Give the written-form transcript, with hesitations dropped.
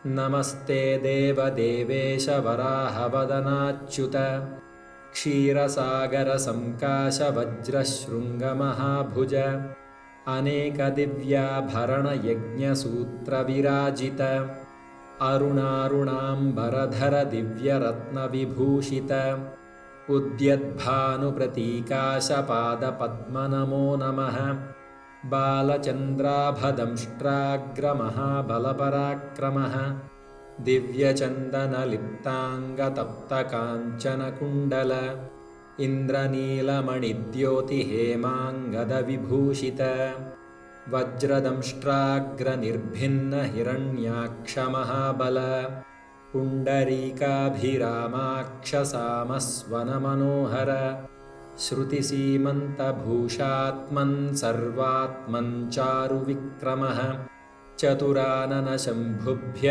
नमस्ते देवदेवेश वराहवदनाच्युत क्षीरसागरसङ्काशवज्रशृङ्गमहाभुज अनेकदिव्याभरणयज्ञसूत्रविराजित अरुणारुणाम्बरधर दिव्यरत्नविभूषित उद्यद्भानुप्रतीकाशपादपद्मनमो नमः बालचन्द्राभदंष्ट्राग्रमहाबलपराक्रमः दिव्यचन्दनलिप्ताङ्गतप्तकाञ्चनकुण्डल इन्द्रनीलमणिद्योतिहेमाङ्गदविभूषित वज्रदंष्ट्राग्रनिर्भिन्नहिरण्याक्षमहाबल पुण्डरीकाभिरामाक्षसामस्वनमनोहर श्रुतिसीमन्तभूषात्मन् सर्वात्मन् चारुविक्रमः चतुराननशम्भुभ्य